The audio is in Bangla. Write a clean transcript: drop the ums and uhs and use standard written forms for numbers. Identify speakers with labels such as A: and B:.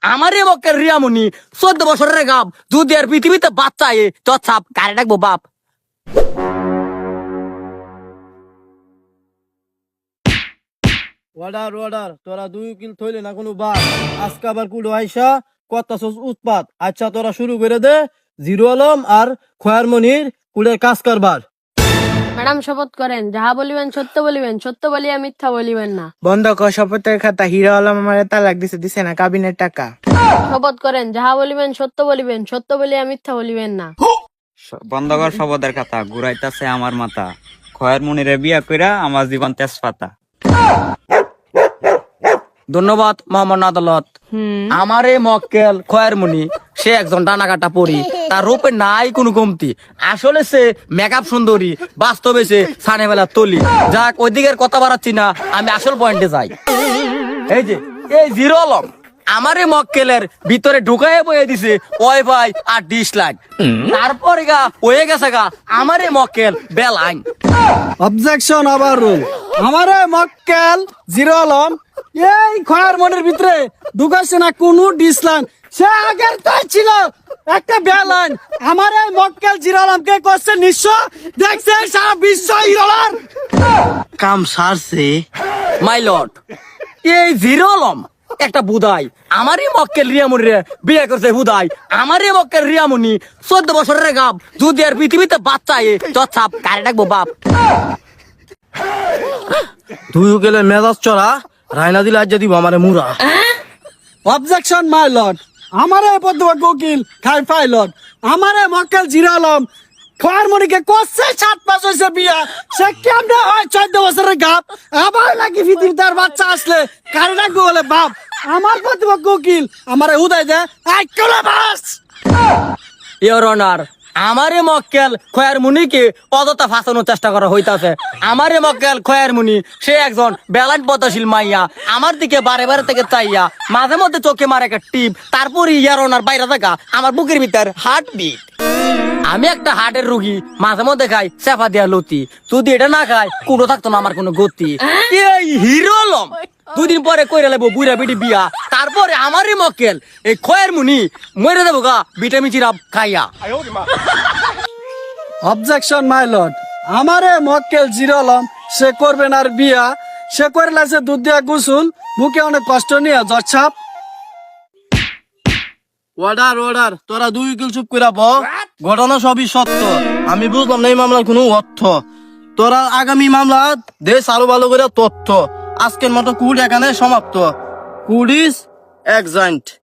A: আমারে মক্কেল রিয়ামনি 14 বছরের গাব যদি আর পৃথিবীতে বাচ্চা এ তো ছাপ কারে ডাকবো বাপ।
B: অর্ডার তোরা 2 উকিল থইলে না কোনো বাপ আজকে আবার কুলো আইসা কত্তাছস উৎপাত। আচ্ছা তোরা শুরু করে দে। জিরো আলম আর খয়ার মনির কুলের কাজ কারবার।
C: ম্যাডাম শপথ করেন, যাহা বলিবেন সত্য বলিবেন, সত্য বলিয়া মিথ্যা বলিবেন না।
D: বন্ধ কর শপথের খাতা। হিরো আলম আমার তালাক দিছে না কাবিনের টাকা।
C: শপথ করেন, যাহা বলিবেন সত্য বলিবেন, সত্য বলিয়া মিথ্যা বলিবেন না।
E: বন্ধ কর শপথের কথা। ঘুরাইতাছে আমার মাথা। খয়ের মনিরে বিয়া কইরা আমার জীবন তেজপাতা।
A: ধন্যবাদ মোহাম্মদ আদালত। আমারে মক্কেল খয়েরমনি সে একজন ডানা কাটা পরি, তার রূপে নাই কোনো কমতি। আসলে সে মেকআপ সুন্দরী, বাস্তবে সে সানে বেলা তলি। যাক ওই দিকের কথা বাড়াচ্ছি না, আমি আসল পয়েন্টে যাই। এই যে এই জিরো আলম আমারে মক্কেলের ভিতরে ঢুকাই বয়ে দিছে ওয়াইফাই আর ডিশ লাইন। তারপরে গা হয়ে গেছে গা আমারে মক্কেল বেল আইন।
B: অবজেকশন আবার রুল। আমারে মক্কেল জিরো আলম এই খয়ার মনের ভিতরে ঢুকাইছে না কোনো ডিসলাইন। সে আগের তাই ছিল একটা বেলাইন। আমারে মক্কেল জিরো আলমকে করছে নিঃস্ব। দেখছে সারা বিশ্ব হিরোলার
A: কাম সারছে মাই লর্ড। এই জিরো আলম একটা বুদাই আমারই মক্কেল রিয়ামনি রে বিয়ে করছে বুদাই। আমারই মক্কেল রিয়ামনি 14 বছরের গাব যদি আর পৃথিবীতে বাচ্চা এ তো ছাপ কারে ডাকবো বাপ।
B: তুই গেলে মেজাজ চড়া রায়না দিলে আজ দিব আমারে মুরা। Objection my lord. আমারে পদ্মবাগ উকিল খাই পাইলট। আমারে মক্কেল জিরো আলম খয়ার মনিকে করছে 7 মাস হয়েছে বিয়া। সে কেমনে হয় 14 বছরের গাপ। আবার নাকি পৃথিবীতে তার বাচ্চা আসলে কারে ডাকবো বলে বাপ। আমার পদ্মবাগ উকিল আমারে উদাই দে আই কোলা বাস।
A: ইওর অনার আমারে মক্কেল খয়েরমনিকে অযথা ফাঁসানোর চেষ্টা করা হইতাছে। আমারে মক্কেল খয়েরমনি সে একজন ব্যালান্ট পদাশীল মাইয়া। আমার দিকে বারে বারে থেকে চাইয়া মাঝে মধ্যে চোখে মারে একটা টিপ। তারপরে ইয়ার অনার বাইরে থাকা আমার বুকের ভিতর হার্ট বিট। আমি একটা হার্টের রুগী, মাঝে মধ্যে খাই চেপা দিয়া লতি। যদি এটা না খাই কোনো থাকতো না আমার কোনো গতি। এই হিরো আলম 2 দিন পরে কইরা লাগবো বুড়া বিটি বিয়া। তারপরে আমারই মক্কেল এই খয়েরমনি মরে দেবো গা ভিটামিন সিরাপ খাইয়া।
B: Objection my lord. আমারে মক্কেল জিরো আলম সে করবে না আর বিয়া। সে করে লাগছে দুধ দিয়া গোসল, মুখে অনেক কষ্ট নিয়ে জচ্ছাপ। অর্ডার তোরা 2 উকিল চুপ করে ব। ঘটনা সবই সত্য। আমি বুঝলাম না এই মামলার কোনো অর্থ। তোরা আগামী মামলা দেশ আরো ভালো করে তথ্য। আজকের মতো কুল এখানে সমাপ্ত। কুল ইজ এক্সাইন্ট।